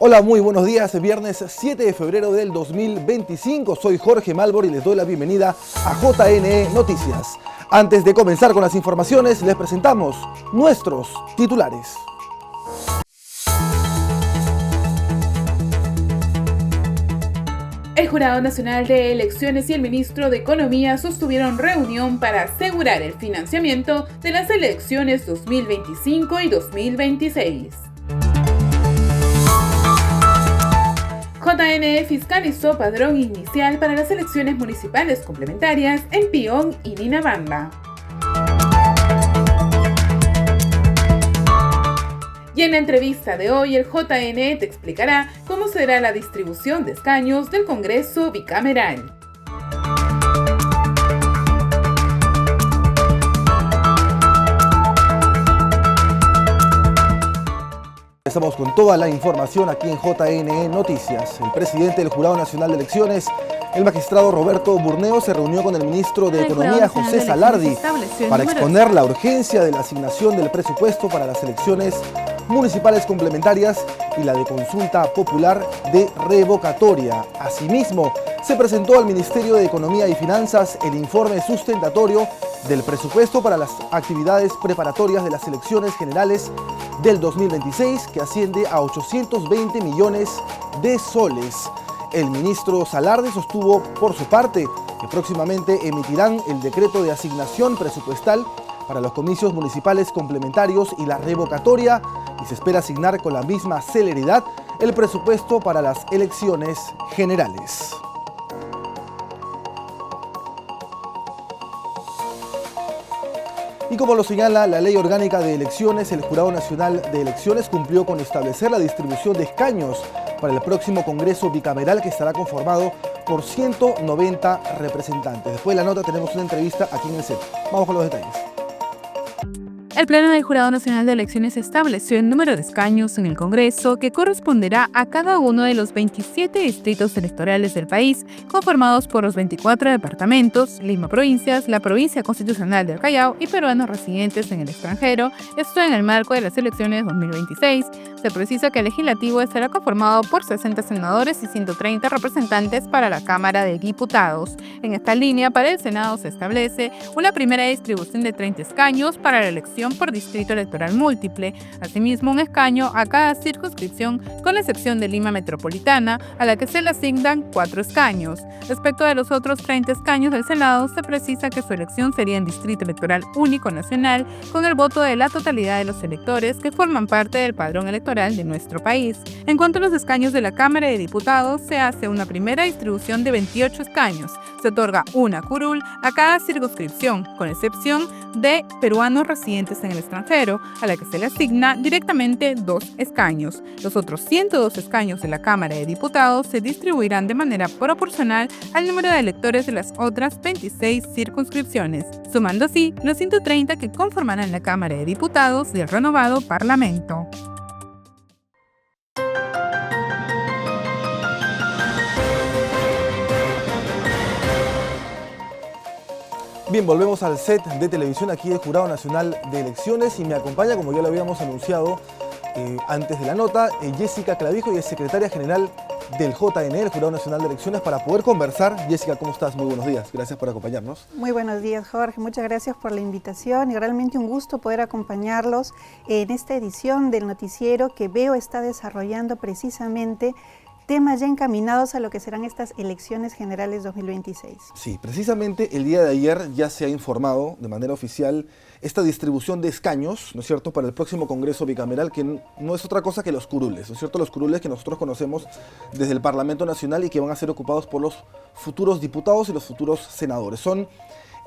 Hola, muy buenos días. Viernes 7 de febrero del 2025. Soy Jorge Malbor y les doy la bienvenida a JNE Noticias. Antes de comenzar con las informaciones, les presentamos nuestros titulares. El Jurado Nacional de Elecciones y el Ministro de Economía sostuvieron reunión para asegurar el financiamiento de las elecciones 2025 y 2026. JNE fiscalizó padrón inicial para las elecciones municipales complementarias en Pión y Ninabamba. Y en la entrevista de hoy, el JNE te explicará cómo será la distribución de escaños del Congreso bicameral. Estamos con toda la información aquí en JNE Noticias. El presidente del Jurado Nacional de Elecciones, el magistrado Roberto Burneo, se reunió con el ministro de Economía, José Salardi, para exponer la urgencia de la asignación del presupuesto para las elecciones municipales complementarias y la de consulta popular de revocatoria. Asimismo, se presentó al Ministerio de Economía y Finanzas el informe sustentatorio del presupuesto para las actividades preparatorias de las elecciones generales del 2026, que asciende a 820 millones de soles. El ministro Salardi sostuvo, por su parte, que próximamente emitirán el decreto de asignación presupuestal para los comicios municipales complementarios y la revocatoria, y se espera asignar con la misma celeridad el presupuesto para las elecciones generales. Y como lo señala la Ley Orgánica de Elecciones, el Jurado Nacional de Elecciones cumplió con establecer la distribución de escaños para el próximo Congreso bicameral, que estará conformado por 190 representantes. Después de la nota tenemos una entrevista aquí en el set. Vamos con los detalles. El Pleno del Jurado Nacional de Elecciones estableció el número de escaños en el Congreso que corresponderá a cada uno de los 27 distritos electorales del país, conformados por los 24 departamentos, Lima Provincias, la Provincia Constitucional del Callao y peruanos residentes en el extranjero, esto en el marco de las elecciones 2026. Se precisa que el legislativo estará conformado por 60 senadores y 130 representantes para la Cámara de Diputados. En esta línea, para el Senado se establece una primera distribución de 30 escaños para la elección por distrito electoral múltiple, asimismo un escaño a cada circunscripción, con la excepción de Lima Metropolitana, a la que se le asignan 4 escaños. Respecto de los otros 30 escaños del Senado, se precisa que su elección sería en distrito electoral único nacional, con el voto de la totalidad de los electores que forman parte del padrón electoral de nuestro país. En cuanto a los escaños de la Cámara de Diputados, se hace una primera distribución de 28 escaños. Se otorga una curul a cada circunscripción, con excepción de peruanos residentes en el extranjero, a la que se le asigna directamente 2 escaños. Los otros 102 escaños de la Cámara de Diputados se distribuirán de manera proporcional al número de electores de las otras 26 circunscripciones, sumando así los 130 que conformarán la Cámara de Diputados del renovado Parlamento. Bien, volvemos al set de televisión aquí del Jurado Nacional de Elecciones y me acompaña, como ya lo habíamos anunciado antes de la nota, Jessica Clavijo, y es secretaria general del JNE, el Jurado Nacional de Elecciones, para poder conversar. Jessica, ¿cómo estás? Muy buenos días. Gracias por acompañarnos. Muy buenos días, Jorge. Muchas gracias por la invitación y realmente un gusto poder acompañarlos en esta edición del noticiero que veo está desarrollando precisamente temas ya encaminados a lo que serán estas elecciones generales 2026. Sí, precisamente el día de ayer ya se ha informado de manera oficial esta distribución de escaños, ¿no es cierto?, para el próximo Congreso bicameral, que no es otra cosa que los curules, ¿no es cierto?, los curules que nosotros conocemos desde el Parlamento Nacional y que van a ser ocupados por los futuros diputados y los futuros senadores. Son,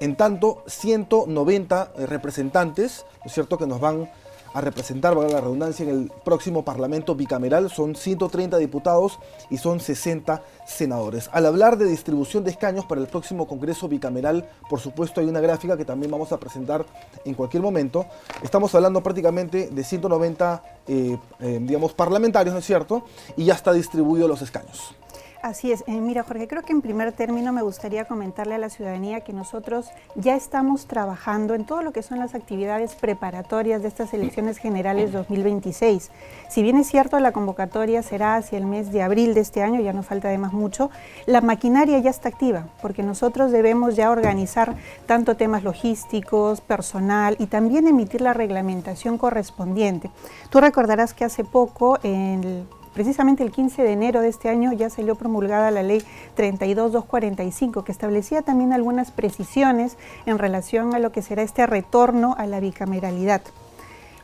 en tanto, 190 representantes, ¿no es cierto?, que nos van a representar, valga la redundancia, en el próximo Parlamento bicameral. Son 130 diputados y son 60 senadores. Al hablar de distribución de escaños para el próximo Congreso bicameral, por supuesto hay una gráfica que también vamos a presentar en cualquier momento. Estamos hablando prácticamente de 190 digamos, parlamentarios, ¿no es cierto? Y ya está distribuido los escaños. Así es. Mira, Jorge, creo que en primer término me gustaría comentarle a la ciudadanía que nosotros ya estamos trabajando en todo lo que son las actividades preparatorias de estas elecciones generales 2026. Si bien es cierto, la convocatoria será hacia el mes de abril de este año, ya no falta además mucho, la maquinaria ya está activa, porque nosotros debemos ya organizar tanto temas logísticos, personal y también emitir la reglamentación correspondiente. Tú recordarás que hace poco, precisamente el 15 de enero de este año, ya salió promulgada la ley 32.245, que establecía también algunas precisiones en relación a lo que será este retorno a la bicameralidad.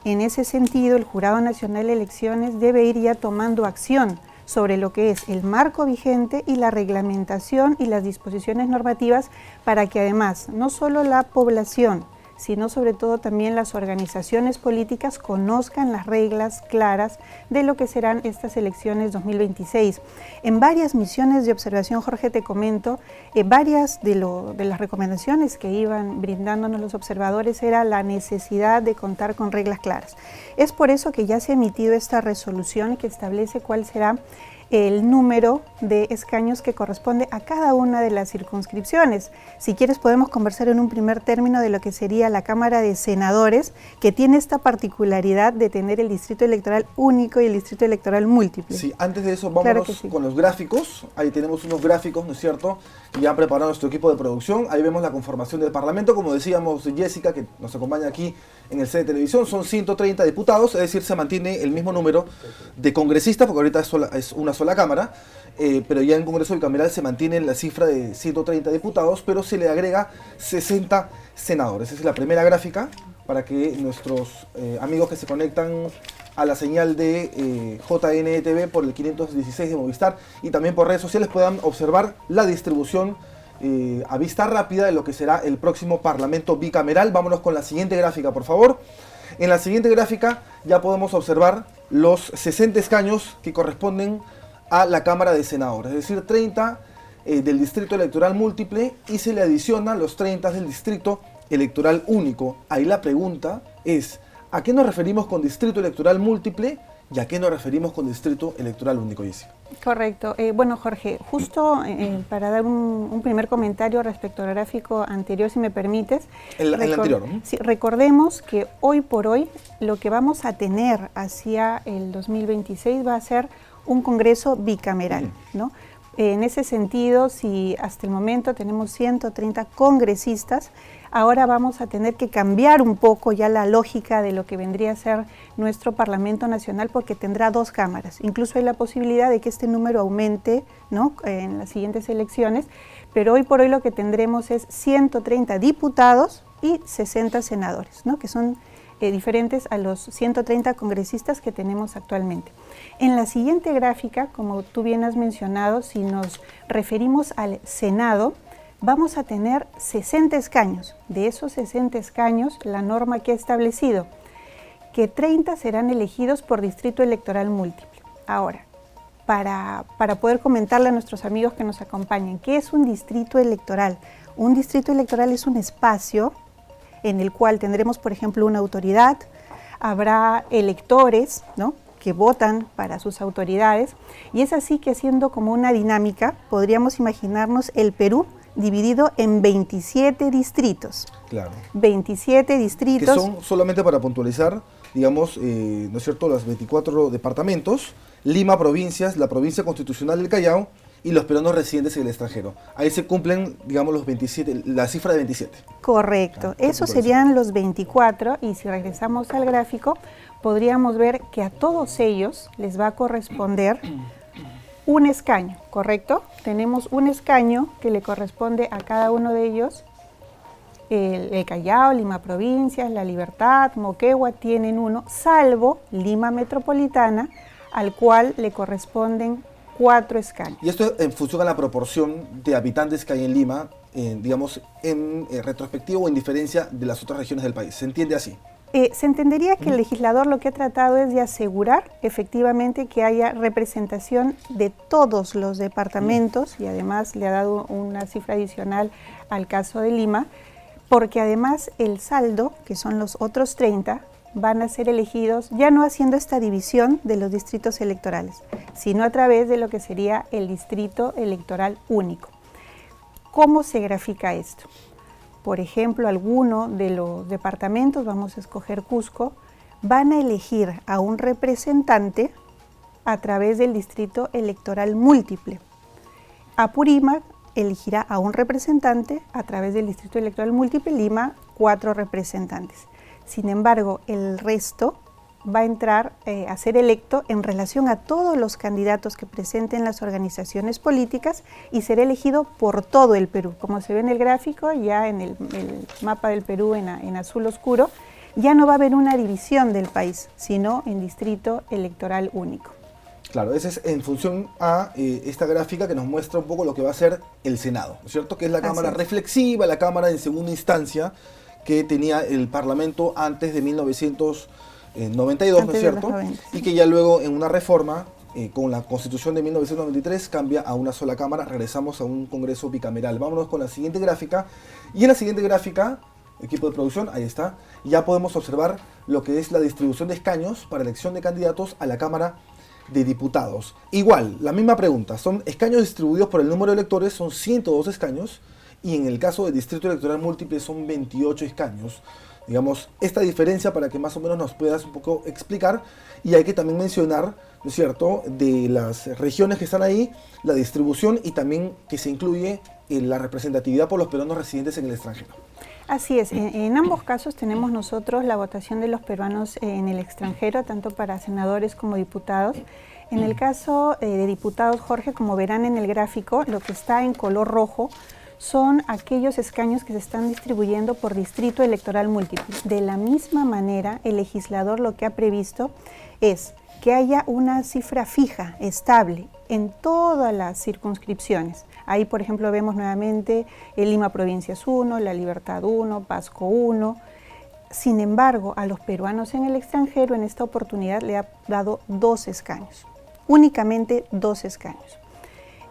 En ese sentido, el Jurado Nacional de Elecciones debe ir ya tomando acción sobre lo que es el marco vigente y la reglamentación y las disposiciones normativas para que además no solo la población, sino sobre todo también las organizaciones políticas conozcan las reglas claras de lo que serán estas elecciones 2026. En varias misiones de observación, Jorge, te comento, varias de las recomendaciones que iban brindándonos los observadores era la necesidad de contar con reglas claras. Es por eso que ya se ha emitido esta resolución que establece cuál será el número de escaños que corresponde a cada una de las circunscripciones. Si quieres podemos conversar en un primer término de lo que sería la Cámara de Senadores, que tiene esta particularidad de tener el distrito electoral único y el distrito electoral múltiple. Sí, antes de eso vámonos con los gráficos. Ahí tenemos unos gráficos, ¿no es cierto?, que ya ha preparado nuestro equipo de producción. Ahí vemos la conformación del Parlamento, como decíamos Jessica, que nos acompaña aquí en el set de televisión. Son 130 diputados, es decir, se mantiene el mismo número de congresistas, porque ahorita es una sola Cámara, pero ya en el Congreso bicameral se mantiene la cifra de 130 diputados, pero se le agrega 60 senadores. Esa es la primera gráfica para que nuestros amigos que se conectan a la señal de JNTV por el 516 de Movistar y también por redes sociales puedan observar la distribución a vista rápida de lo que será el próximo Parlamento bicameral. Vámonos con la siguiente gráfica, por favor. En la siguiente gráfica ya podemos observar los 60 escaños que corresponden a la Cámara de Senadores, es decir, 30 del Distrito Electoral Múltiple y se le adicionan los 30 del Distrito Electoral Único. Ahí la pregunta es, ¿a qué nos referimos con Distrito Electoral Múltiple y a qué nos referimos con Distrito Electoral Único, Jessica? Correcto. Bueno, Jorge, justo para dar un primer comentario respecto al gráfico anterior, si me permites. El anterior, ¿no? Sí, recordemos que hoy por hoy lo que vamos a tener hacia el 2026 va a ser un Congreso bicameral, ¿no? En ese sentido, si hasta el momento tenemos 130 congresistas, ahora vamos a tener que cambiar un poco ya la lógica de lo que vendría a ser nuestro Parlamento Nacional, porque tendrá dos cámaras. Incluso hay la posibilidad de que este número aumente, ¿no?, en las siguientes elecciones, pero hoy por hoy lo que tendremos es 130 diputados y 60 senadores, ¿no?, que son diferentes a los 130 congresistas que tenemos actualmente. En la siguiente gráfica, como tú bien has mencionado, si nos referimos al Senado, vamos a tener 60 escaños. De esos 60 escaños, la norma que ha establecido, que 30 serán elegidos por distrito electoral múltiple. Ahora, para poder comentarle a nuestros amigos que nos acompañen, ¿qué es un distrito electoral? Un distrito electoral es un espacio en el cual tendremos, por ejemplo, una autoridad, habrá electores, ¿no?, que votan para sus autoridades, y es así que, haciendo como una dinámica, podríamos imaginarnos el Perú dividido en 27 distritos. Claro. 27 distritos. Que son, solamente para puntualizar, digamos, ¿no es cierto?, los 24 departamentos, Lima provincias, la provincia constitucional del Callao, y los peruanos residentes en el extranjero. Ahí se cumplen, digamos, los 27, la cifra de 27. Correcto, esos serían los 24, y si regresamos al gráfico, podríamos ver que a todos ellos les va a corresponder un escaño, ¿correcto? Tenemos un escaño que le corresponde a cada uno de ellos. El Callao, Lima Provincias, La Libertad, Moquegua tienen uno, salvo Lima Metropolitana, al cual le corresponden 4 escaños. Y esto en función a la proporción de habitantes que hay en Lima, digamos, en retrospectiva o en diferencia de las otras regiones del país. ¿Se entiende así? Se entendería que el legislador lo que ha tratado es de asegurar efectivamente que haya representación de todos los departamentos y además le ha dado una cifra adicional al caso de Lima, porque además el saldo, que son los otros 30, van a ser elegidos ya no haciendo esta división de los distritos electorales, sino a través de lo que sería el distrito electoral único. ¿Cómo se grafica esto? Por ejemplo, alguno de los departamentos, vamos a escoger Cusco, van a elegir a un representante a través del distrito electoral múltiple. Apurímac elegirá a un representante a través del distrito electoral múltiple, Lima 4 representantes. Sin embargo, el resto va a entrar a ser electo en relación a todos los candidatos que presenten las organizaciones políticas y será elegido por todo el Perú. Como se ve en el gráfico, ya en el mapa del Perú en azul oscuro, ya no va a haber una división del país, sino en distrito electoral único. Claro, ese es en función a esta gráfica que nos muestra un poco lo que va a ser el Senado, ¿no es cierto? Que es la Cámara reflexiva, la Cámara en segunda instancia que tenía el Parlamento antes de 1992, ¿no es cierto? Y que ya luego en una reforma con la Constitución de 1993 cambia a una sola Cámara, regresamos a un Congreso bicameral. Vámonos con la siguiente gráfica. Y en la siguiente gráfica, equipo de producción, ahí está, ya podemos observar lo que es la distribución de escaños para elección de candidatos a la Cámara de Diputados. Igual, la misma pregunta, son escaños distribuidos por el número de electores, son 102 escaños, y en el caso del distrito electoral múltiple son 28 escaños. Digamos, esta diferencia para que más o menos nos puedas un poco explicar, y hay que también mencionar, ¿no es cierto?, de las regiones que están ahí, la distribución y también que se incluye la representatividad por los peruanos residentes en el extranjero. Así es, en ambos casos tenemos nosotros la votación de los peruanos en el extranjero, tanto para senadores como diputados. En el caso de diputados, Jorge, como verán en el gráfico, lo que está en color rojo son aquellos escaños que se están distribuyendo por distrito electoral múltiple. De la misma manera, el legislador lo que ha previsto es que haya una cifra fija, estable, en todas las circunscripciones. Ahí, por ejemplo, vemos nuevamente el Lima Provincias 1, La Libertad 1, Pasco 1. Sin embargo, a los peruanos en el extranjero en esta oportunidad le ha dado 2 escaños, únicamente 2 escaños.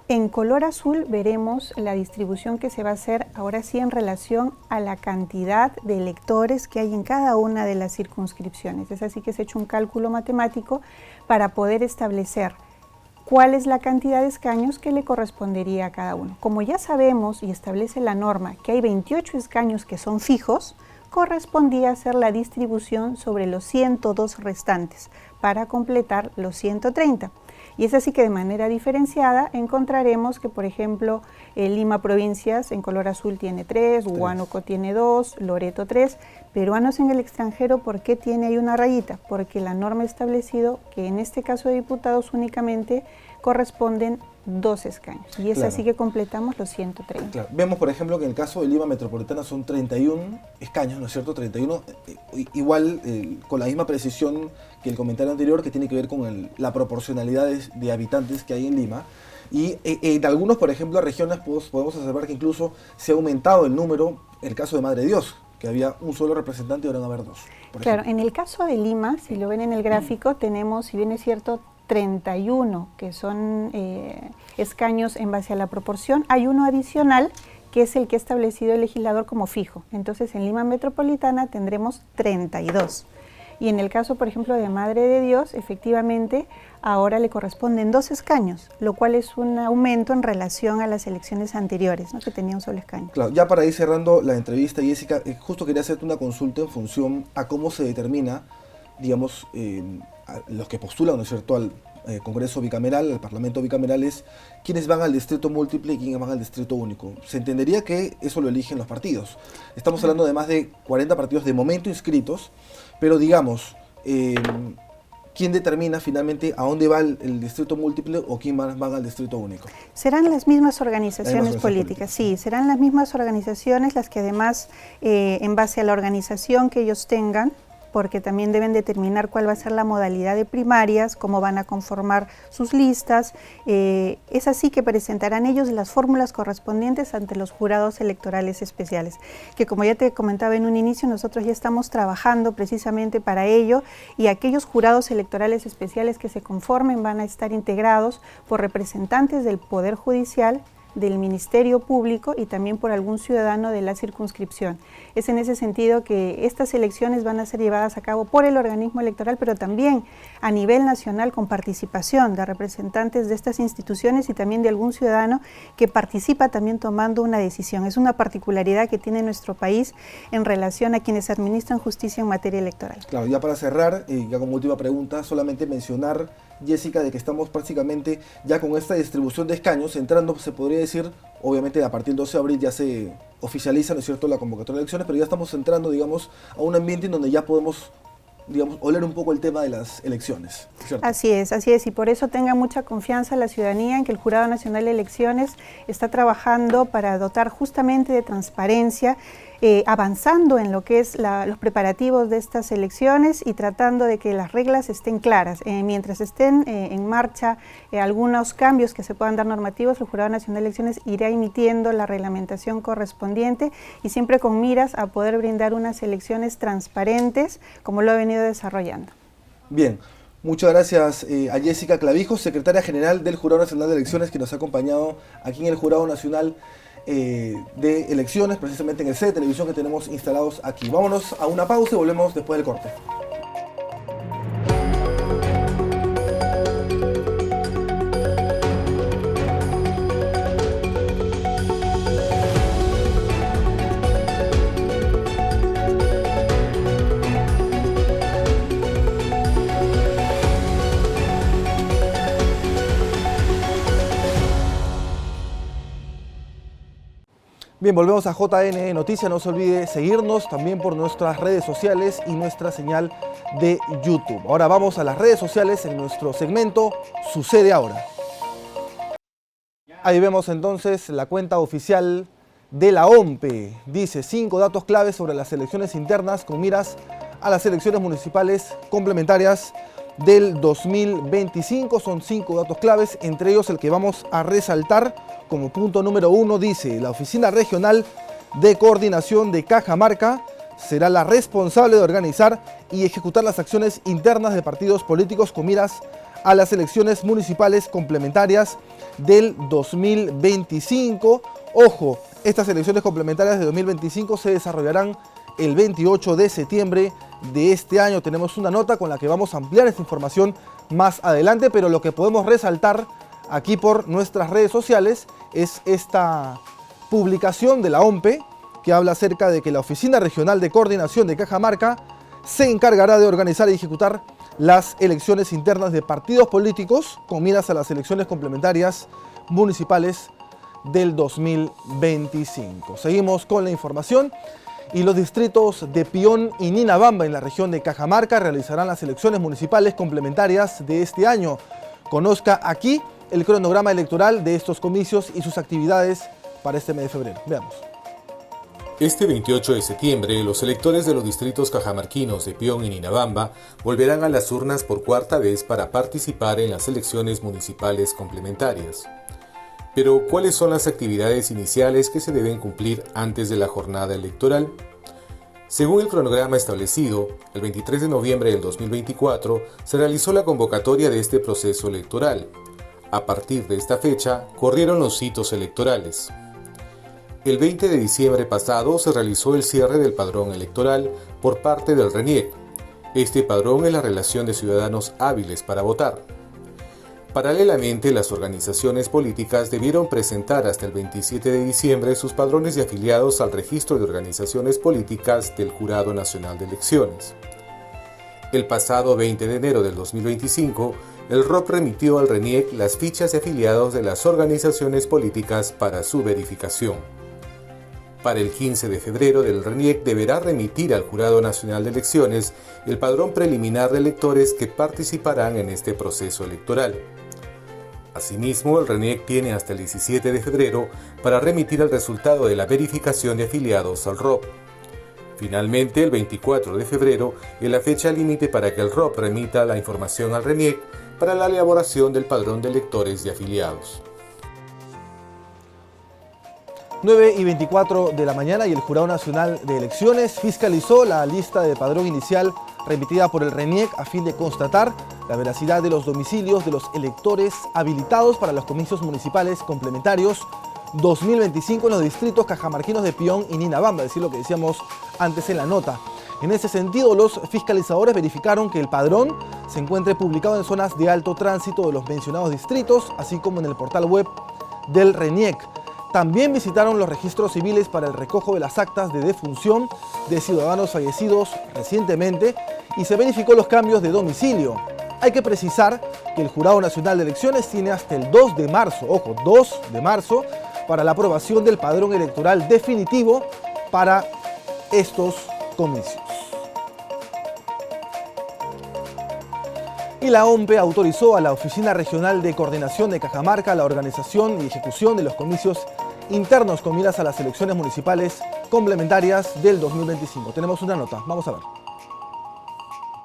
En color azul veremos la distribución que se va a hacer ahora sí en relación a la cantidad de electores que hay en cada una de las circunscripciones. Es así que se ha hecho un cálculo matemático para poder establecer cuál es la cantidad de escaños que le correspondería a cada uno. Como ya sabemos y establece la norma que hay 28 escaños que son fijos, correspondía hacer la distribución sobre los 102 restantes para completar los 130. Y es así que de manera diferenciada encontraremos que, por ejemplo, Lima Provincias en color azul tiene 3, Huánuco tiene 2, Loreto 3. Peruanos en el extranjero, ¿por qué tiene ahí una rayita? Porque la norma ha establecido que en este caso de diputados únicamente corresponden 2 escaños. Y es así que completamos los 130. Claro. Vemos, por ejemplo, que en el caso de Lima Metropolitana son 31 escaños, ¿no es cierto? 31, igual con la misma precisión que el comentario anterior, que tiene que ver con la proporcionalidad de habitantes que hay en Lima. Y en algunos, por ejemplo, regiones podemos observar que incluso se ha aumentado el número, en el caso de Madre de Dios, que había un solo representante y ahora van a haber 2. Claro, en el caso de Lima, si lo ven en el gráfico, tenemos, si bien es cierto, 31 que son escaños en base a la proporción. Hay uno adicional que es el que ha establecido el legislador como fijo. Entonces en Lima Metropolitana tendremos 32. Y en el caso, por ejemplo, de Madre de Dios, efectivamente ahora le corresponden 2 escaños, lo cual es un aumento en relación a las elecciones anteriores, ¿no?, que tenía un solo escaño. Claro, ya para ir cerrando la entrevista, Jessica, justo quería hacerte una consulta en función a cómo se determina, digamos, los que postulan, ¿no es cierto?, al Congreso bicameral, al Parlamento bicameral, es quiénes van al distrito múltiple y quiénes van al distrito único. Se entendería que eso lo eligen los partidos. Estamos hablando de más de 40 partidos de momento inscritos, pero digamos, ¿quién determina finalmente a dónde va el distrito múltiple o quién van al distrito único? Serán las mismas organizaciones políticas, sí, serán las mismas organizaciones las que además, en base a la organización que ellos tengan, porque también deben determinar cuál va a ser la modalidad de primarias, cómo van a conformar sus listas. Es así que presentarán ellos las fórmulas correspondientes ante los jurados electorales especiales, que como ya te comentaba en un inicio, nosotros ya estamos trabajando precisamente para ello, y aquellos jurados electorales especiales que se conformen van a estar integrados por representantes del Poder Judicial, del Ministerio Público y también por algún ciudadano de la circunscripción. Es en ese sentido que estas elecciones van a ser llevadas a cabo por el organismo electoral, pero también a nivel nacional con participación de representantes de estas instituciones y también de algún ciudadano que participa también tomando una decisión. Es una particularidad que tiene nuestro país en relación a quienes administran justicia en materia electoral. Claro, ya para cerrar, ya como última pregunta, solamente mencionar, Jessica, de que estamos prácticamente ya con esta distribución de escaños, entrando, se podría decir, obviamente a partir del 12 de abril ya se oficializa, ¿no es cierto?, la convocatoria de elecciones, pero ya estamos entrando, digamos, a un ambiente en donde ya podemos, digamos, oler un poco el tema de las elecciones, ¿cierto? Así es, y por eso tenga mucha confianza la ciudadanía en que el Jurado Nacional de Elecciones está trabajando para dotar justamente de transparencia, avanzando en lo que es los preparativos de estas elecciones y tratando de que las reglas estén claras. Mientras estén en marcha algunos cambios que se puedan dar normativos, el Jurado Nacional de Elecciones irá emitiendo la reglamentación correspondiente y siempre con miras a poder brindar unas elecciones transparentes como lo ha venido desarrollando. Bien. Muchas gracias a Jessica Clavijos, secretaria general del Jurado Nacional de Elecciones, que nos ha acompañado aquí en el Jurado Nacional de Elecciones, precisamente en el set de televisión que tenemos instalados aquí. Vámonos a una pausa y volvemos después del corte. Bien, volvemos a JN Noticias. No se olvide seguirnos también por nuestras redes sociales y nuestra señal de YouTube. Ahora vamos a las redes sociales en nuestro segmento Sucede Ahora. Ahí vemos entonces la cuenta oficial de la OMPE. Dice 5 datos claves sobre las elecciones internas con miras a las elecciones municipales complementarias del 2025. Son 5 datos claves, entre ellos el que vamos a resaltar como punto número 1. Dice: la Oficina Regional de Coordinación de Cajamarca será la responsable de organizar y ejecutar las acciones internas de partidos políticos con miras a las elecciones municipales complementarias del 2025. Ojo, estas elecciones complementarias de 2025 se desarrollarán el 28 de septiembre de este año. Tenemos una nota con la que vamos a ampliar esta información más adelante, pero lo que podemos resaltar aquí por nuestras redes sociales es esta publicación de la OMPE que habla acerca de que la Oficina Regional de Coordinación de Cajamarca se encargará de organizar y ejecutar las elecciones internas de partidos políticos con miras a las elecciones complementarias municipales del 2025. Seguimos con la información. Y los distritos de Pión y Ninabamba en la región de Cajamarca realizarán las elecciones municipales complementarias de este año. Conozca aquí el cronograma electoral de estos comicios y sus actividades para este mes de febrero. Veamos. Este 28 de septiembre, los electores de los distritos cajamarquinos de Pión y Ninabamba volverán a las urnas por cuarta vez para participar en las elecciones municipales complementarias. Pero, ¿cuáles son las actividades iniciales que se deben cumplir antes de la jornada electoral? Según el cronograma establecido, el 23 de noviembre del 2024 se realizó la convocatoria de este proceso electoral. A partir de esta fecha, corrieron los hitos electorales. El 20 de diciembre pasado se realizó el cierre del padrón electoral por parte del RENIEC. Este padrón es la relación de ciudadanos hábiles para votar. Paralelamente, las organizaciones políticas debieron presentar hasta el 27 de diciembre sus padrones de afiliados al Registro de Organizaciones Políticas del Jurado Nacional de Elecciones. El pasado 20 de enero del 2025, el ROP remitió al RENIEC las fichas de afiliados de las organizaciones políticas para su verificación. Para el 15 de febrero, el RENIEC deberá remitir al Jurado Nacional de Elecciones el padrón preliminar de electores que participarán en este proceso electoral. Asimismo, el RENIEC tiene hasta el 17 de febrero para remitir el resultado de la verificación de afiliados al ROP. Finalmente, el 24 de febrero es la fecha límite para que el ROP remita la información al RENIEC para la elaboración del padrón de electores y afiliados. 9:24 de la mañana y el Jurado Nacional de Elecciones fiscalizó la lista de padrón inicial remitida por el RENIEC a fin de constatar la veracidad de los domicilios de los electores habilitados para los comicios municipales complementarios 2025 en los distritos cajamarquinos de Pion y Ninabamba, es decir, lo que decíamos antes en la nota. En ese sentido, los fiscalizadores verificaron que el padrón se encuentre publicado en zonas de alto tránsito de los mencionados distritos, así como en el portal web del RENIEC. También visitaron los registros civiles para el recojo de las actas de defunción de ciudadanos fallecidos recientemente y se verificó los cambios de domicilio. Hay que precisar que el Jurado Nacional de Elecciones tiene hasta el 2 de marzo, ojo, 2 de marzo, para la aprobación del padrón electoral definitivo para estos comicios. Y la OMPE autorizó a la Oficina Regional de Coordinación de Cajamarca la organización y ejecución de los comicios internos con miras a las elecciones municipales complementarias del 2025. Tenemos una nota, vamos a ver.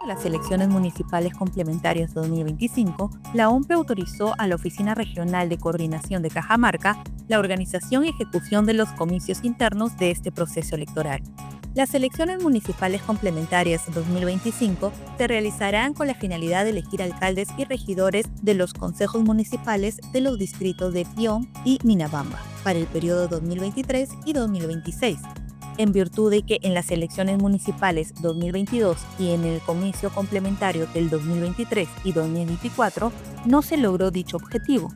Las elecciones municipales complementarias 2025, la OMPE autorizó a la Oficina Regional de Coordinación de Cajamarca la organización y ejecución de los comicios internos de este proceso electoral. Las elecciones municipales complementarias 2025 se realizarán con la finalidad de elegir alcaldes y regidores de los consejos municipales de los distritos de Pion y Ninabamba para el periodo 2023 y 2026. En virtud de que en las elecciones municipales 2022 y en el comicio complementario del 2023 y 2024 no se logró dicho objetivo.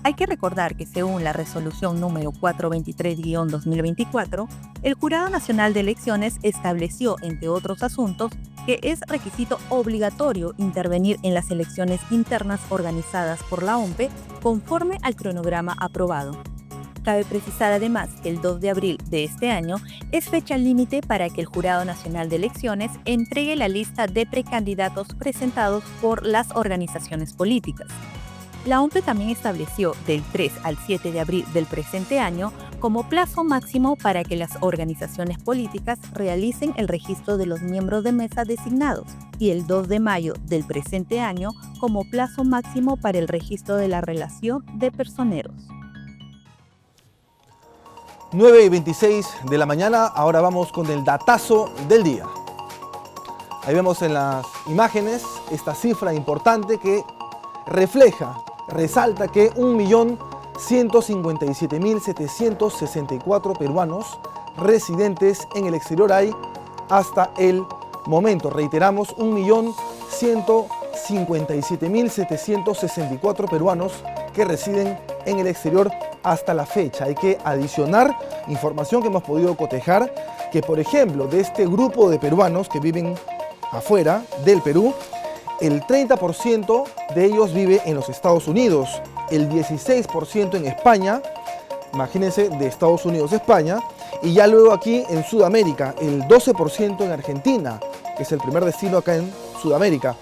Hay que recordar que según la resolución número 423-2024, el Jurado Nacional de Elecciones estableció, entre otros asuntos, que es requisito obligatorio intervenir en las elecciones internas organizadas por la OMPE conforme al cronograma aprobado. Cabe precisar además que el 2 de abril de este año es fecha límite para que el Jurado Nacional de Elecciones entregue la lista de precandidatos presentados por las organizaciones políticas. La OMPE también estableció del 3 al 7 de abril del presente año como plazo máximo para que las organizaciones políticas realicen el registro de los miembros de mesa designados y el 2 de mayo del presente año como plazo máximo para el registro de la relación de personeros. 9:26 de la mañana, ahora vamos con el datazo del día. Ahí vemos en las imágenes esta cifra importante que resalta que 1.157.764 peruanos residentes en el exterior hay hasta el momento. Reiteramos, 1.157.764 peruanos que residen en el exterior hasta la fecha. Hay que adicionar información que hemos podido cotejar, que por ejemplo de este grupo de peruanos que viven afuera del Perú, el 30% de ellos vive en los Estados Unidos, el 16% en España, imagínense, de Estados Unidos a España, y ya luego aquí en Sudamérica, el 12% en Argentina, que es el primer destino acá en Sudamérica,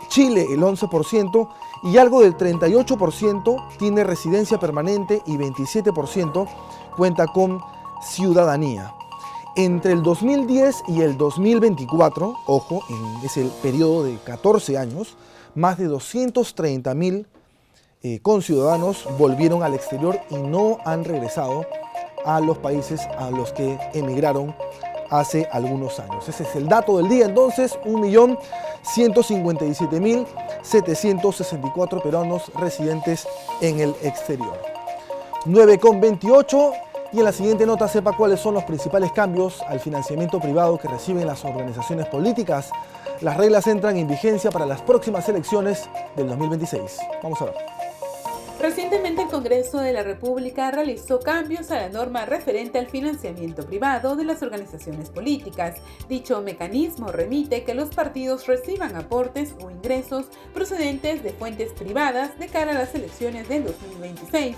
Chile el 11%, y algo del 38% tiene residencia permanente y 27% cuenta con ciudadanía. Entre el 2010 y el 2024, ojo, es el periodo de 14 años, más de 230.000 conciudadanos volvieron al exterior y no han regresado a los países a los que emigraron hace algunos años. Ese es el dato del día, entonces, 1.157.764 peruanos residentes en el exterior. 9:28. Y en la siguiente nota sepa cuáles son los principales cambios al financiamiento privado que reciben las organizaciones políticas. Las reglas entran en vigencia para las próximas elecciones del 2026. Vamos a ver. Recientemente el Congreso de la República realizó cambios a la norma referente al financiamiento privado de las organizaciones políticas. Dicho mecanismo remite que los partidos reciban aportes o ingresos procedentes de fuentes privadas de cara a las elecciones del 2026.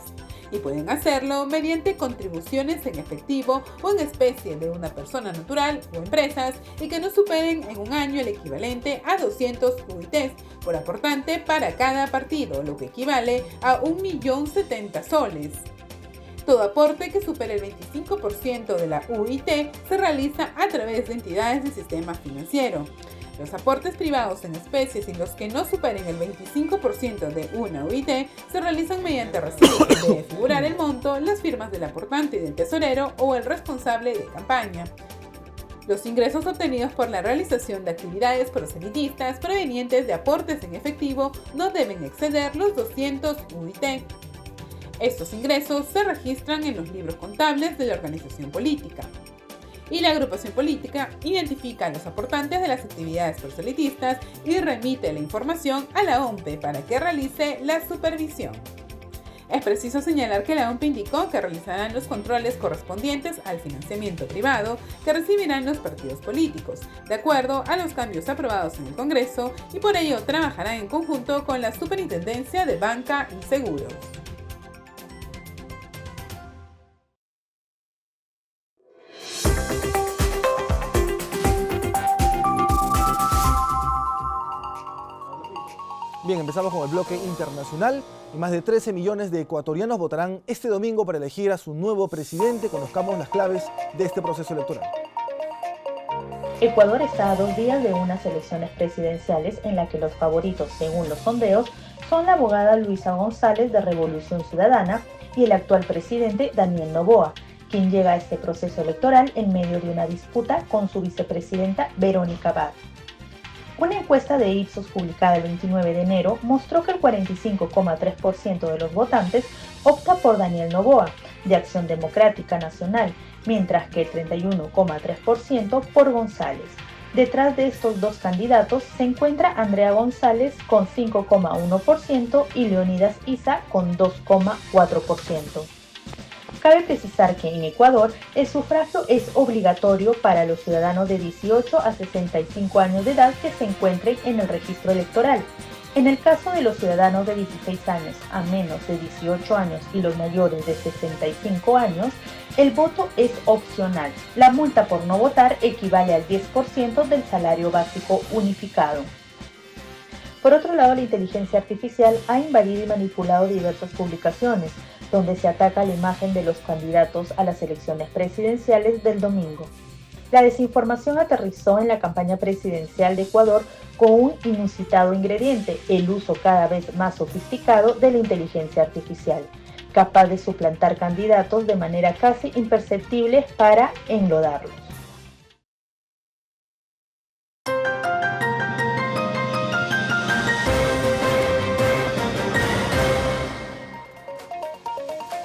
Y pueden hacerlo mediante contribuciones en efectivo o en especie de una persona natural o empresas y que no superen en un año el equivalente a 200 UITs por aportante para cada partido, lo que equivale a 1.070.000 soles. Todo aporte que supere el 25% de la UIT se realiza a través de entidades del sistema financiero. Los aportes privados en especies y los que no superen el 25% de una UIT se realizan mediante recibo, que debe figurar el monto, las firmas del aportante y del tesorero o el responsable de campaña. Los ingresos obtenidos por la realización de actividades proselitistas provenientes de aportes en efectivo no deben exceder los 200 UIT. Estos ingresos se registran en los libros contables de la organización política. Y la agrupación política identifica a los aportantes de las actividades proselitistas y remite la información a la OMPE para que realice la supervisión. Es preciso señalar que la OMPE indicó que realizarán los controles correspondientes al financiamiento privado que recibirán los partidos políticos, de acuerdo a los cambios aprobados en el Congreso, y por ello trabajarán en conjunto con la Superintendencia de Banca y Seguros. Bien, empezamos con el bloque internacional y más de 13 millones de ecuatorianos votarán este domingo para elegir a su nuevo presidente. Conozcamos las claves de este proceso electoral. Ecuador está a 2 días de unas elecciones presidenciales en las que los favoritos, según los sondeos, son la abogada Luisa González de Revolución Ciudadana y el actual presidente Daniel Noboa, quien llega a este proceso electoral en medio de una disputa con su vicepresidenta Verónica Abad. Una encuesta de Ipsos publicada el 29 de enero mostró que el 45,3% de los votantes opta por Daniel Noboa, de Acción Democrática Nacional, mientras que el 31,3% por González. Detrás de estos dos candidatos se encuentra Andrea González con 5,1% y Leonidas Issa con 2,4%. Cabe precisar que en Ecuador el sufragio es obligatorio para los ciudadanos de 18 a 65 años de edad que se encuentren en el registro electoral. En el caso de los ciudadanos de 16 años a menos de 18 años y los mayores de 65 años, el voto es opcional. La multa por no votar equivale al 10% del salario básico unificado. Por otro lado, la inteligencia artificial ha invadido y manipulado diversas publicaciones, donde se ataca la imagen de los candidatos a las elecciones presidenciales del domingo. La desinformación aterrizó en la campaña presidencial de Ecuador con un inusitado ingrediente: el uso cada vez más sofisticado de la inteligencia artificial, capaz de suplantar candidatos de manera casi imperceptible para enlodarlos.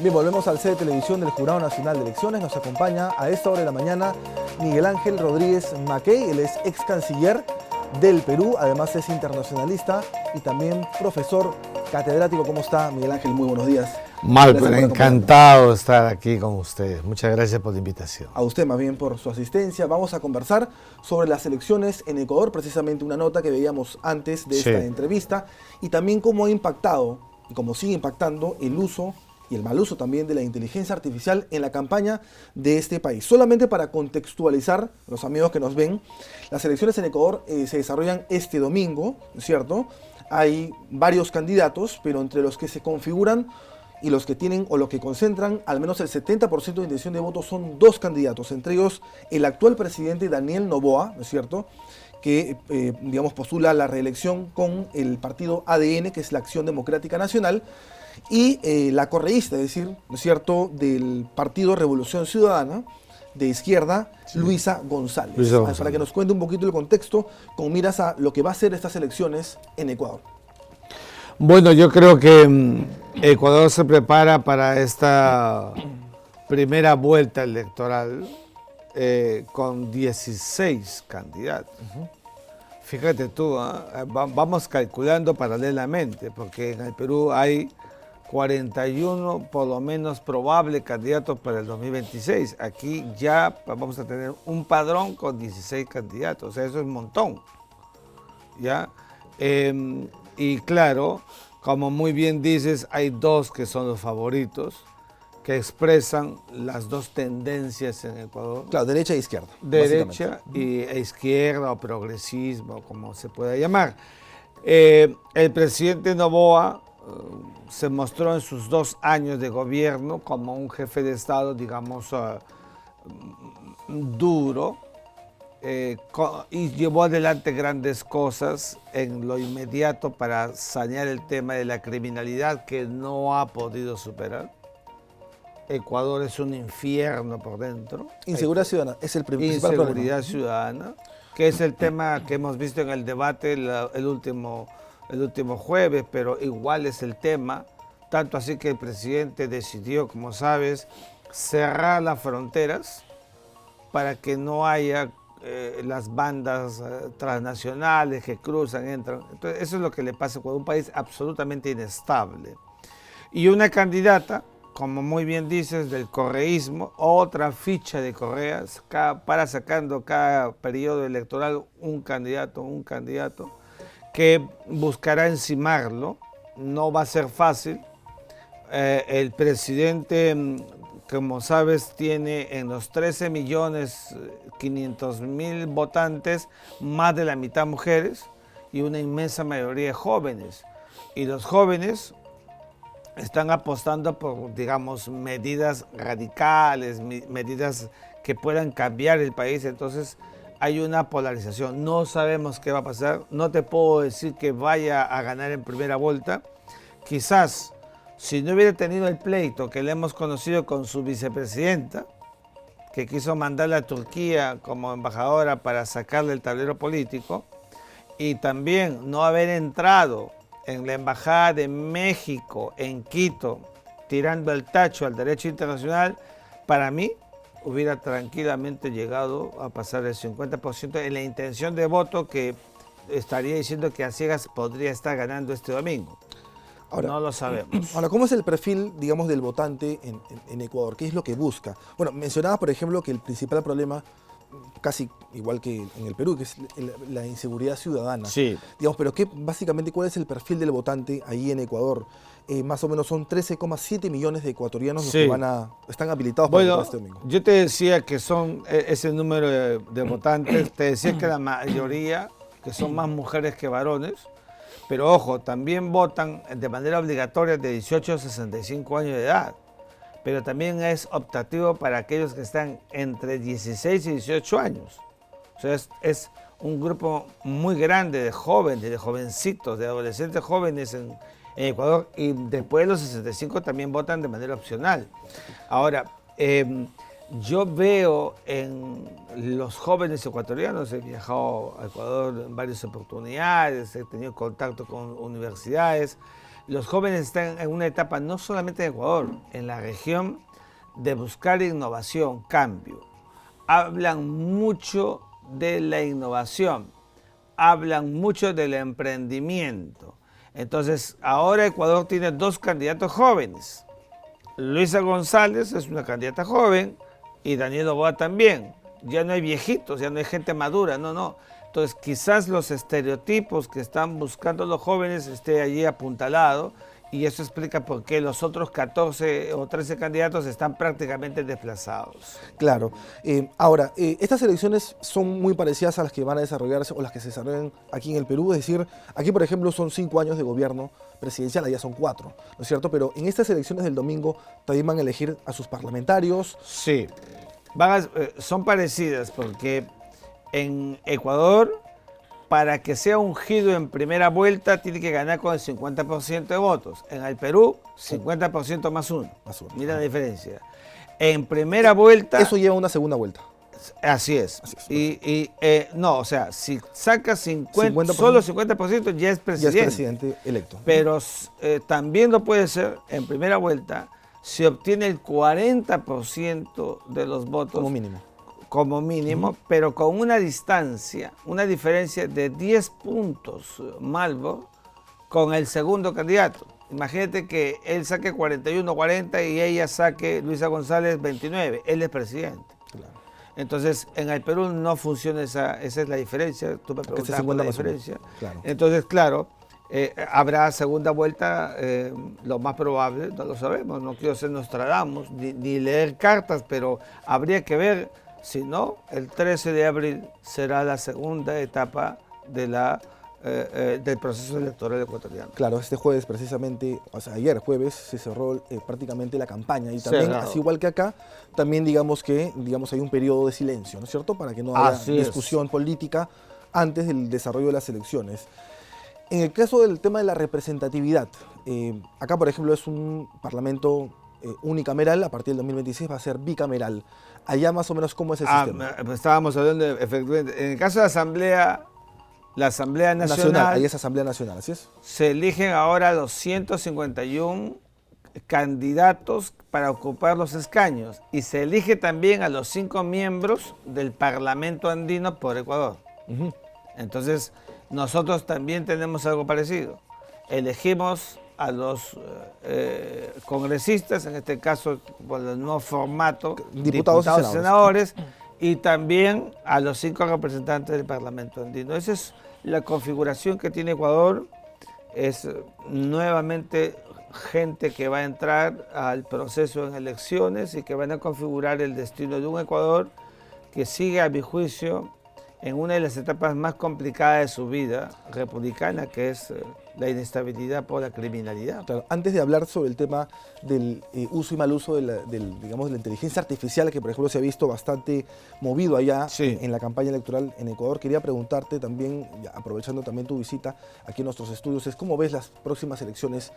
Bien, volvemos al set de televisión del Jurado Nacional de Elecciones. Nos acompaña a esta hora de la mañana Miguel Ángel Rodríguez Mackey. Él es ex canciller del Perú, además es internacionalista y también profesor catedrático. ¿Cómo está, Miguel Ángel? Muy buenos días. Pero encantado de estar aquí con ustedes. Muchas gracias por la invitación. A usted más bien por su asistencia. Vamos a conversar sobre las elecciones en Ecuador, precisamente una nota que veíamos antes de esta entrevista, y también cómo ha impactado y cómo sigue impactando el uso y el mal uso también de la inteligencia artificial en la campaña de este país. Solamente para contextualizar, los amigos que nos ven, las elecciones en Ecuador se desarrollan este domingo, ¿cierto? Hay varios candidatos, pero entre los que se configuran y los que tienen o los que concentran al menos el 70% de intención de voto son dos candidatos, entre ellos el actual presidente Daniel Noboa, ¿no es cierto?, que digamos postula la reelección con el partido ADN, que es la Acción Democrática Nacional, y la correísta, es decir, ¿no es cierto?, del partido Revolución Ciudadana, de izquierda, Luisa González. Para que nos cuente un poquito el contexto con miras a lo que va a ser estas elecciones en Ecuador. Bueno, yo creo que Ecuador se prepara para esta primera vuelta electoral con 16 candidatos. Fíjate tú, vamos calculando paralelamente, porque en el Perú hay 41 por lo menos probables candidatos para el 2026. Aquí ya vamos a tener un padrón con 16 candidatos, o sea, eso es un montón, ¿ya? Y claro, como muy bien dices, hay dos que son los favoritos, que expresan las dos tendencias en Ecuador. Claro, derecha e izquierda. Derecha e izquierda, o progresismo, como se pueda llamar. El presidente Noboa se mostró en sus 2 años de gobierno como un jefe de Estado, digamos, duro, y llevó adelante grandes cosas en lo inmediato para sanear el tema de la criminalidad que no ha podido superar. Ecuador es un infierno por dentro. Inseguridad ciudadana es el principal problema. Inseguridad ciudadana, que es el tema que hemos visto en el debate el último jueves, pero igual es el tema tanto así que el presidente decidió, como sabes, cerrar las fronteras para que no haya las bandas transnacionales que cruzan, entran. Entonces, eso es lo que le pasa cuando un país absolutamente inestable. Y una candidata, como muy bien dices, del correísmo, otra ficha de Correa, para sacando cada periodo electoral un candidato, que buscará encimarlo. No va a ser fácil. El presidente, como sabes, tiene en los 13.500.000 votantes más de la mitad mujeres y una inmensa mayoría jóvenes. Y los jóvenes están apostando por, digamos, medidas radicales, medidas que puedan cambiar el país. Entonces hay una polarización. No sabemos qué va a pasar. No te puedo decir que vaya a ganar en primera vuelta. Quizás, si no hubiera tenido el pleito que le hemos conocido con su vicepresidenta, que quiso mandarla a Turquía como embajadora para sacarle el tablero político, y también no haber entrado en la Embajada de México en Quito, tirando el tacho al derecho internacional, para mí hubiera tranquilamente llegado a pasar el 50% en la intención de voto que estaría diciendo que a ciegas podría estar ganando este domingo. Ahora, no lo sabemos. Ahora, ¿cómo es el perfil, digamos, del votante en Ecuador? ¿Qué es lo que busca? Bueno, mencionabas, por ejemplo, que el principal problema, casi igual que en el Perú, que es la inseguridad ciudadana. Sí. Digamos, pero básicamente, ¿cuál es el perfil del votante ahí en Ecuador? Más o menos son 13,7 millones de ecuatorianos los que están habilitados para votar este domingo. Yo te decía que son ese número de votantes, te decía que la mayoría, que son más mujeres que varones, pero ojo, también votan de manera obligatoria de 18 a 65 años de edad, pero también es optativo para aquellos que están entre 16 y 18 años. O sea, es un grupo muy grande de jóvenes, de jovencitos, de adolescentes jóvenes en Ecuador, y después de los 65 también votan de manera opcional. Ahora, yo veo en los jóvenes ecuatorianos, he viajado a Ecuador en varias oportunidades, he tenido contacto con universidades. Los jóvenes están en una etapa, no solamente en Ecuador, en la región, de buscar innovación, cambio. Hablan mucho de la innovación, hablan mucho del emprendimiento. Entonces, ahora Ecuador tiene dos candidatos jóvenes. Luisa González es una candidata joven, y Daniel Noboa también. Ya no hay viejitos, ya no hay gente madura, no. Entonces quizás los estereotipos que están buscando los jóvenes esté allí apuntalado, y eso explica por qué los otros 14 o 13 candidatos están prácticamente desplazados. Claro. Ahora, estas elecciones son muy parecidas a las que van a desarrollarse o las que se desarrollan aquí en el Perú. Es decir, aquí por ejemplo son 5 años de gobierno presidencial, allá son 4, ¿no es cierto? Pero en estas elecciones del domingo también van a elegir a sus parlamentarios. Sí, son parecidas porque en Ecuador, para que sea ungido en primera vuelta, tiene que ganar con el 50% de votos. En el Perú, 50% más uno. Mira la diferencia. En primera vuelta... Eso lleva una segunda vuelta. Así es. No, o sea, si saca 50%, solo 50% ya es presidente. Ya es presidente electo. Pero también lo puede ser en primera vuelta si obtiene el 40% de los votos. Como mínimo, pero con una diferencia de 10 puntos Malvo con el segundo candidato. Imagínate que él saque 41-40 y ella saque, Luisa González, 29. Él es presidente. Claro. Entonces, en el Perú no funciona esa es la diferencia. Tú me preguntas por la diferencia. Claro. Entonces, claro, habrá segunda vuelta, lo más probable, no lo sabemos. No quiero ser Nostradamus ni leer cartas, pero habría que ver. Si no, el 13 de abril será la segunda etapa de del proceso electoral ecuatoriano. Claro, este jueves precisamente, o sea, ayer jueves, se cerró prácticamente la campaña, y también, así igual que acá, también digamos hay un periodo de silencio, ¿no es cierto?, para que no haya discusión política antes del desarrollo de las elecciones. En el caso del tema de la representatividad, acá por ejemplo es un parlamento unicameral, a partir del 2026 va a ser bicameral. Allá más o menos, ¿cómo es el sistema? Estábamos hablando efectivamente, en el caso de la Asamblea Nacional, ahí es Asamblea Nacional, ¿así es? Se eligen ahora los 151 candidatos para ocupar los escaños y se elige también a los 5 miembros del Parlamento andino por Ecuador. Entonces, nosotros también tenemos algo parecido. Elegimos a los congresistas, en este caso por el nuevo formato, diputados y senadores, y también a los 5 representantes del Parlamento andino. Esa es la configuración que tiene Ecuador. Es nuevamente gente que va a entrar al proceso en elecciones y que van a configurar el destino de un Ecuador que sigue, a mi juicio, en una de las etapas más complicadas de su vida republicana, que es la inestabilidad por la criminalidad. Claro, antes de hablar sobre el tema del uso y mal uso de la inteligencia artificial, que por ejemplo se ha visto bastante movido allá en la campaña electoral en Ecuador, quería preguntarte también, aprovechando también tu visita aquí en nuestros estudios, es cómo ves las próximas elecciones.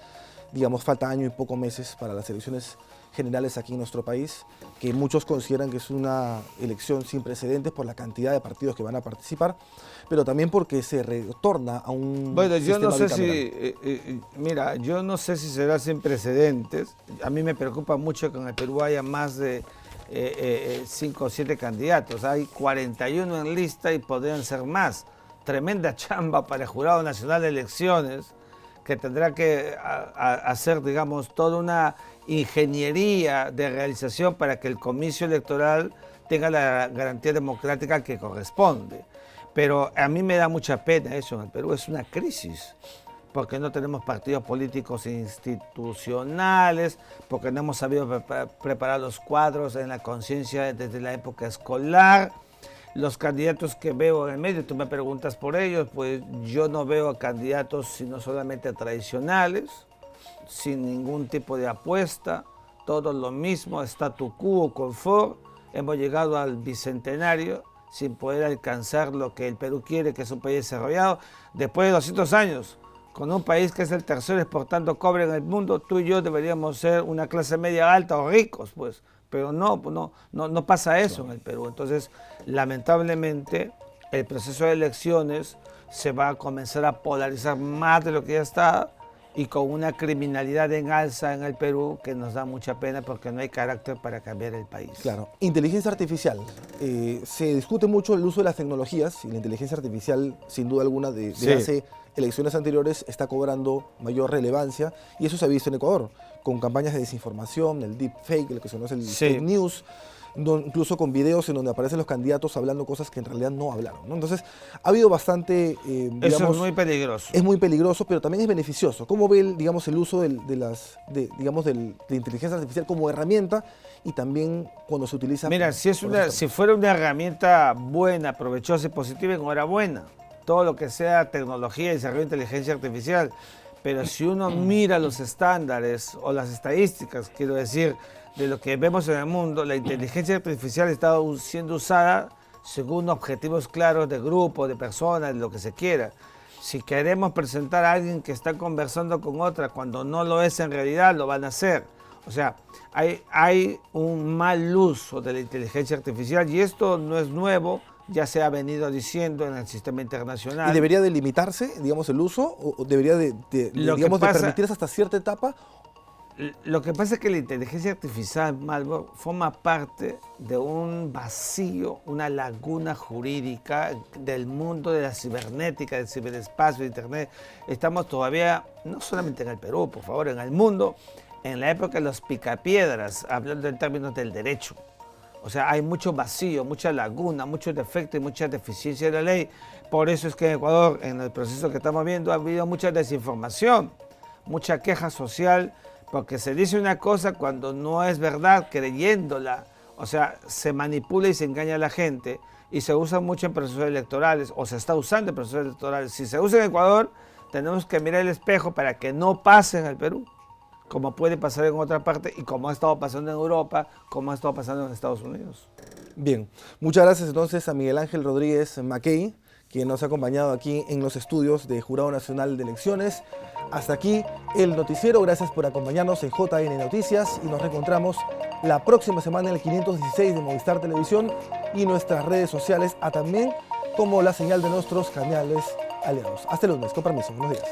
Digamos, falta año y pocos meses para las elecciones generales aquí en nuestro país, que muchos consideran que es una elección sin precedentes por la cantidad de partidos que van a participar, pero también porque se retorna a un yo no sé bicameral. yo no sé si será sin precedentes. A mí me preocupa mucho que en el Perú haya más de 5 o 7 candidatos. Hay 41 en lista y podrían ser más. Tremenda chamba para el Jurado Nacional de Elecciones, que tendrá que hacer, digamos, toda una ingeniería de realización para que el comicio electoral tenga la garantía democrática que corresponde. Pero a mí me da mucha pena eso en el Perú, es una crisis, porque no tenemos partidos políticos institucionales, porque no hemos sabido preparar los cuadros en la conciencia desde la época escolar. Los candidatos que veo en el medio, tú me preguntas por ellos, pues yo no veo candidatos sino solamente tradicionales, sin ningún tipo de apuesta, todo lo mismo, statu quo, confort. Hemos llegado al bicentenario sin poder alcanzar lo que el Perú quiere, que es un país desarrollado. Después de 200 años, con un país que es el tercero exportando cobre en el mundo, tú y yo deberíamos ser una clase media alta o ricos, pues. Pero no pasa eso en el Perú. Entonces, lamentablemente, el proceso de elecciones se va a comenzar a polarizar más de lo que ya está, y con una criminalidad en alza en el Perú que nos da mucha pena porque no hay carácter para cambiar el país. Claro. Inteligencia artificial. Se discute mucho el uso de las tecnologías y la inteligencia artificial, sin duda alguna, de hace elecciones anteriores está cobrando mayor relevancia, y eso se ha visto en Ecuador, con campañas de desinformación, el deepfake, lo que se conoce el fake news, incluso con videos en donde aparecen los candidatos hablando cosas que en realidad no hablaron, ¿no? Entonces, ha habido bastante, digamos, eso es muy peligroso. Es muy peligroso, pero también es beneficioso. ¿Cómo ve, digamos, el uso de inteligencia artificial como herramienta, y también cuando se utiliza? Mira, si fuera una herramienta buena, provechosa y positiva, enhorabuena. Todo lo que sea tecnología y desarrollo de inteligencia artificial. Pero si uno mira los estándares o las estadísticas, quiero decir, de lo que vemos en el mundo, la inteligencia artificial está siendo usada según objetivos claros de grupo, de personas, de lo que se quiera. Si queremos presentar a alguien que está conversando con otra cuando no lo es en realidad, lo van a hacer. O sea, hay un mal uso de la inteligencia artificial, y esto no es nuevo, ya se ha venido diciendo en el sistema internacional. ¿Y debería delimitarse, digamos, el uso, o debería de permitirse hasta cierta etapa? Lo que pasa es que la inteligencia artificial, Malvo, forma parte de un vacío, una laguna jurídica del mundo de la cibernética, del ciberespacio, de Internet. Estamos todavía, no solamente en el Perú, por favor, en el mundo, en la época de los picapiedras, hablando en términos del derecho. O sea, hay mucho vacío, mucha laguna, mucho defecto y mucha deficiencia de la ley. Por eso es que en Ecuador, en el proceso que estamos viendo, ha habido mucha desinformación, mucha queja social, porque se dice una cosa cuando no es verdad, creyéndola. O sea, se manipula y se engaña a la gente, y se usa mucho en procesos electorales, o se está usando en procesos electorales. Si se usa en Ecuador, tenemos que mirar el espejo para que no pase en el Perú, como puede pasar en otra parte, y como ha estado pasando en Europa, como ha estado pasando en Estados Unidos. Bien, muchas gracias entonces a Miguel Ángel Rodríguez Mackey, quien nos ha acompañado aquí en los estudios de Jurado Nacional de Elecciones. Hasta aquí el noticiero, gracias por acompañarnos en JN Noticias, y nos reencontramos la próxima semana en el 516 de Movistar Televisión y nuestras redes sociales, también como la señal de nuestros canales aliados. Hasta el lunes, con permiso, buenos días.